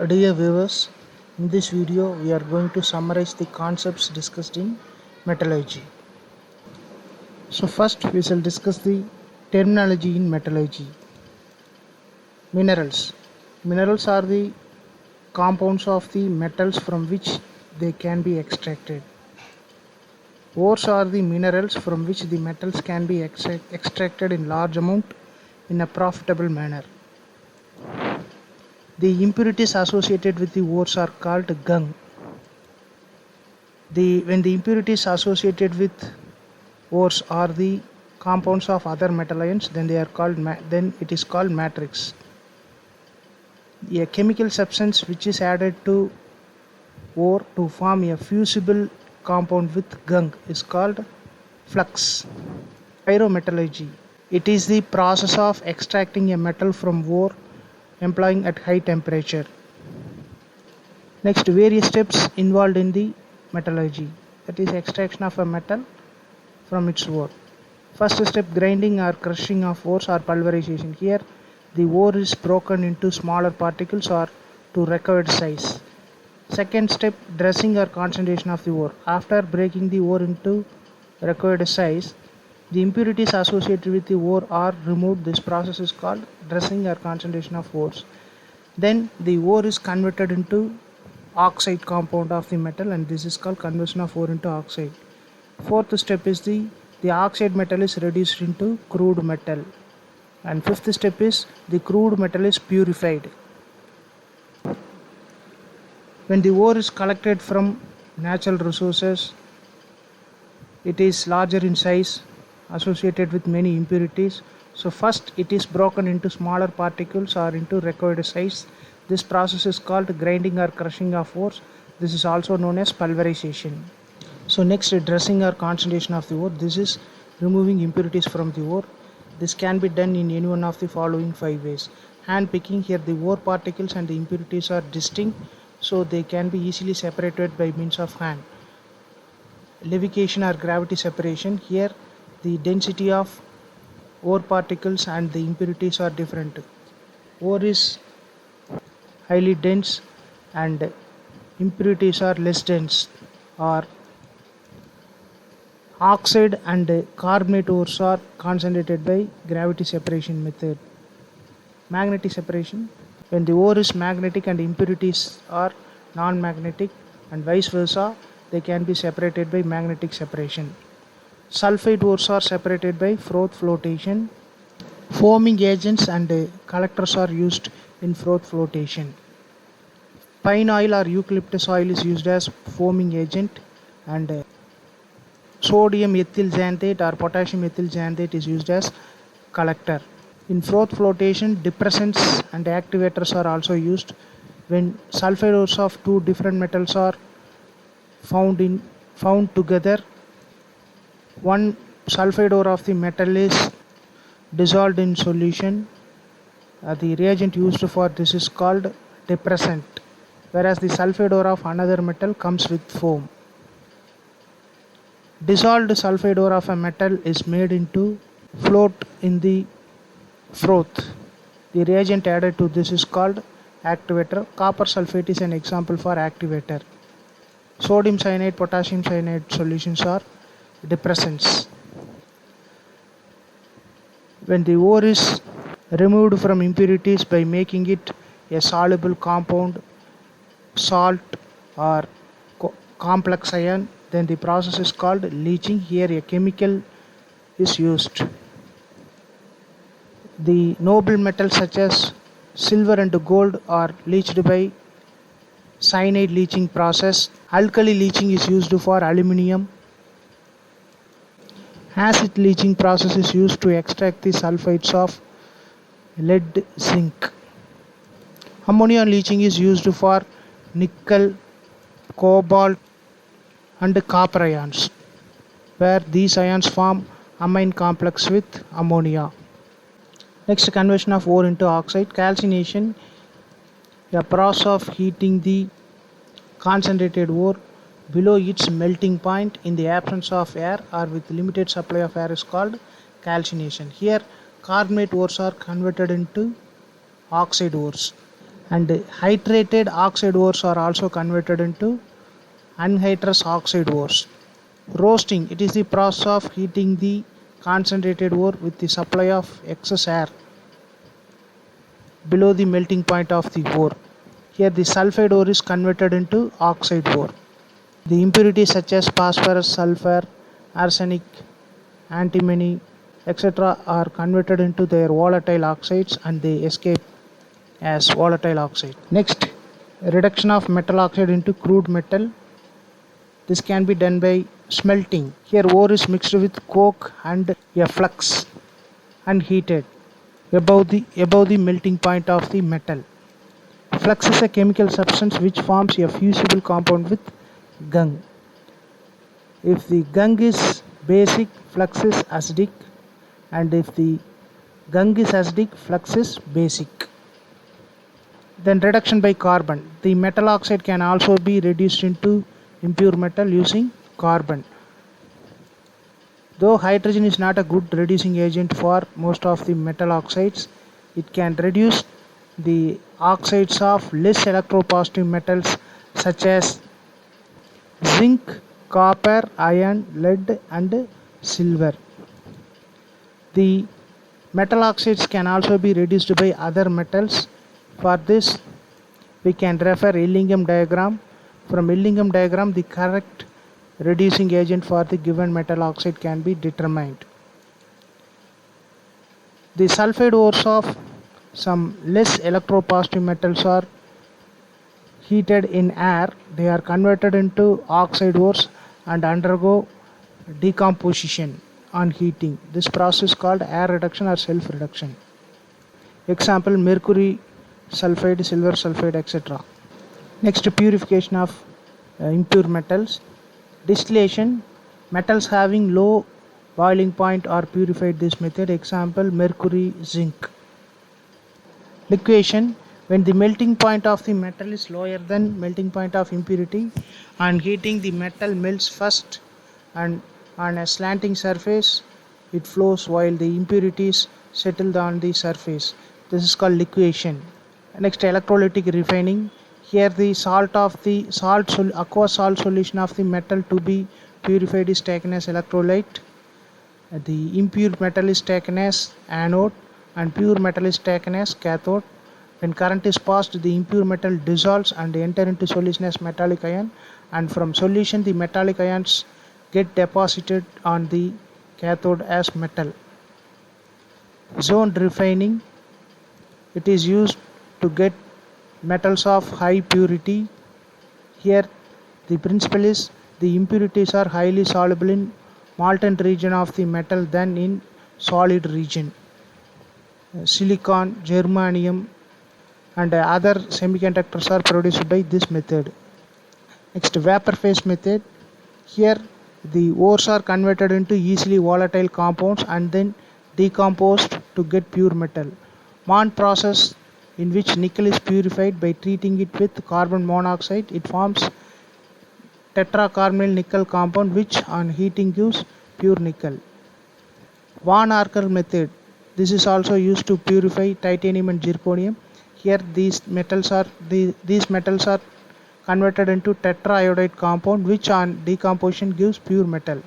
Dear viewers, in this video we are going to summarize the concepts discussed in metallurgy. So first we shall discuss the terminology in metallurgy. Minerals. Minerals are the compounds of the metals from which they can be extracted. Ores are the minerals from which the metals can be extracted in large amount in a profitable manner. The impurities associated with the ores are called gangue. When the impurities associated with ores are the compounds of other metal ions, then it is called matrix. A chemical substance which is added to ore to form a fusible compound with gangue is called flux. Pyrometallurgy. It is the process of extracting a metal from ore employing at high temperature. Next, various steps involved in the metallurgy, that is extraction of a metal from its ore. First step, grinding or crushing of ores or pulverization. Here the ore is broken into smaller particles or to required size. Second step, dressing or concentration of the ore. After breaking the ore into required size, the impurities associated with the ore are removed. This process is called dressing or concentration of ores. Then the ore is converted into oxide compound of the metal, and this is called conversion of ore into oxide. Fourth step is the oxide metal is reduced into crude metal, and fifth step is the crude metal is purified. When the ore is collected from natural resources, it is larger in size, associated with many impurities. So first it is broken into smaller particles or into required size. This process is called grinding or crushing of ores. This is also known as pulverization. So next, dressing or concentration of the ore. This is removing impurities from the ore. This can be done in any one of the following 5 ways. Hand picking. Here the ore particles and the impurities are distinct, so they can be easily separated by means of hand. Levication or gravity separation. Here the density of ore particles and the impurities are different. Ore is highly dense and impurities are less dense. Or oxide and carbonate ores are concentrated by gravity separation method. Magnetic separation. When the ore is magnetic and impurities are non-magnetic, and vice versa, they can be separated by magnetic separation. Sulfide ores are separated by froth flotation. Foaming agents and collectors are used in froth flotation. Pine oil or eucalyptus oil is used as foaming agent, and sodium ethyl xanthate or potassium ethyl xanthate is used as collector. In froth flotation, depressants and activators are also used. When sulfide ores of two different metals are found together, one sulfide ore of the metal is dissolved in solution. The reagent used for this is called depressant, whereas the sulfide ore of another metal comes with foam. Dissolved sulfide ore of a metal is made into float in the froth. The reagent added to this is called activator. Copper sulfate is an example for activator. Sodium cyanide, potassium cyanide solutions are depressants. When the ore is removed from impurities by making it a soluble compound, salt or complex ion, then the process is called leaching. Here a chemical is used. The noble metals such as silver and gold are leached by cyanide leaching process. Alkali leaching is used for aluminium. Acid leaching process is used to extract the sulfides of lead, zinc. Ammonia leaching is used for nickel, cobalt and copper ions, where these ions form amine complex with ammonia. Next, conversion of ore into oxide. Calcination, a process of heating the concentrated ore below its melting point in the absence of air or with limited supply of air is called calcination. Here carbonate ores are converted into oxide ores. And hydrated oxide ores are also converted into anhydrous oxide ores. Roasting, it is the process of heating the concentrated ore with the supply of excess air below the melting point of the ore. Here the sulfide ore is converted into oxide ore. The impurities such as phosphorus, sulfur, arsenic, antimony, etc. are converted into their volatile oxides and they escape as volatile oxide. Next, reduction of metal oxide into crude metal. This can be done by smelting. Here ore is mixed with coke and a flux and heated above the melting point of the metal. Flux is a chemical substance which forms a fusible compound with gung. If the gung is basic, flux is acidic, and if the gung is acidic, flux is basic. Then reduction by carbon. The metal oxide can also be reduced into impure metal using carbon. Though hydrogen is not a good reducing agent for most of the metal oxides, it can reduce the oxides of less electropositive metals such as zinc, copper, iron, lead and silver. The metal oxides can also be reduced by other metals. For this, we can refer Ellingham diagram. From Ellingham diagram, the correct reducing agent for the given metal oxide can be determined. The sulfide ores of some less electropositive metals are heated in air. They are converted into oxide ores and undergo decomposition on heating. This process is called air reduction or self reduction. Example, mercury sulfide, silver sulfide, etc. Next, purification of impure metals. Distillation, metals having low boiling point are purified this method. Example, mercury, zinc. Liquefaction, when the melting point of the metal is lower than melting point of impurity, on heating the metal melts first and on a slanting surface it flows while the impurities settle on the surface. This is called liquefaction. Next, electrolytic refining. Here the aqueous salt solution of the metal to be purified is taken as electrolyte. The impure metal is taken as anode and pure metal is taken as cathode. When current is passed, the impure metal dissolves and enter into solution as metallic ion, and from solution the metallic ions get deposited on the cathode as metal. Zoned refining, it is used to get metals of high purity. Here the principle is the impurities are highly soluble in molten region of the metal than in solid region. Silicon, germanium and other semiconductors are produced by this method. Next, vapor phase method. Here the ores are converted into easily volatile compounds and then decomposed to get pure metal. Mond process, in which nickel is purified by treating it with carbon monoxide. It forms tetracarbonyl nickel compound which on heating gives pure nickel. Van Arcker method. This is also used to purify titanium and zirconium. Here these metals are converted into tetraiodide compound which on decomposition gives pure metal.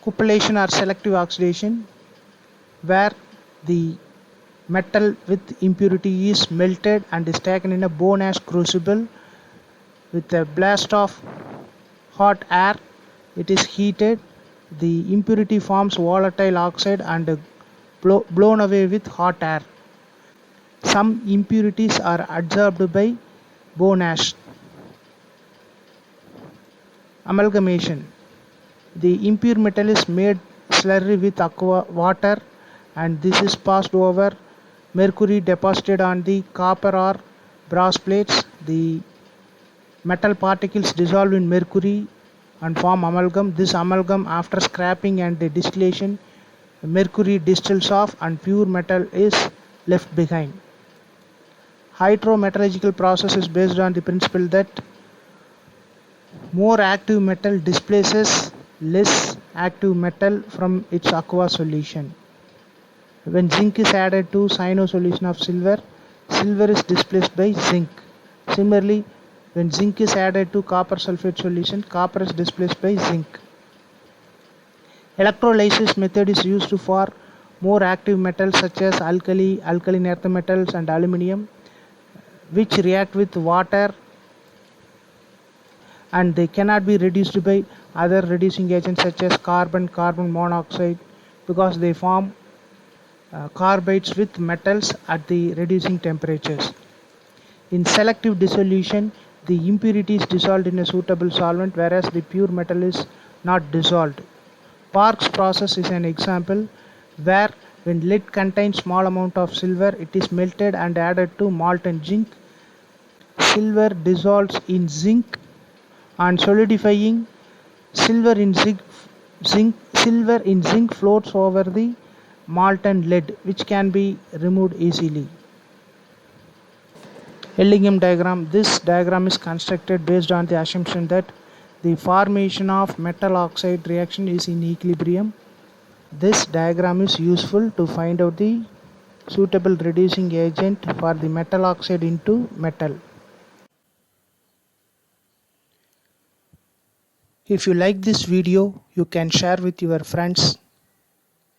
Cupellation or selective oxidation, where the metal with impurity is melted and is taken in a bone ash crucible with a blast of hot air. It is heated. The impurity forms volatile oxide and blown away with hot air. Some impurities are adsorbed by bone ash. Amalgamation, the impure metal is made slurry with aqua water and this is passed over mercury deposited on the copper or brass plates. The metal particles dissolve in mercury and form amalgam. This amalgam, after scraping and distillation, mercury distills off and pure metal is left behind. Hydrometallurgical process is based on the principle that more active metal displaces less active metal from its aqueous solution. When zinc is added to cyano solution of silver, silver is displaced by zinc. Similarly, when zinc is added to copper sulfate solution, copper is displaced by zinc. Electrolysis method is used for more active metals such as alkaline earth metals and aluminum, which react with water and they cannot be reduced by other reducing agents such as carbon monoxide, because they form carbides with metals at the reducing temperatures. In selective dissolution, the impurity is dissolved in a suitable solvent, whereas the pure metal is not dissolved. Parkes process is an example where when lead contains small amount of silver, it is melted and added to molten zinc. Silver dissolves in zinc and solidifying. Silver in zinc floats over the molten lead, which can be removed easily. Ellingham diagram. This diagram is constructed based on the assumption that the formation of metal oxide reaction is in equilibrium. This diagram is useful to find out the suitable reducing agent for the metal oxide into metal. If you like this video, you can share with your friends.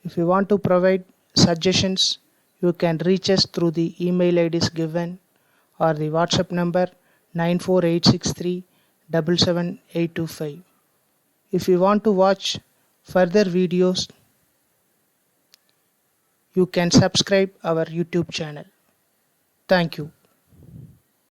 If you want to provide suggestions, you can reach us through the email IDs given or the WhatsApp number 94863 77825. If you want to watch further videos, you can subscribe our YouTube channel. Thank you.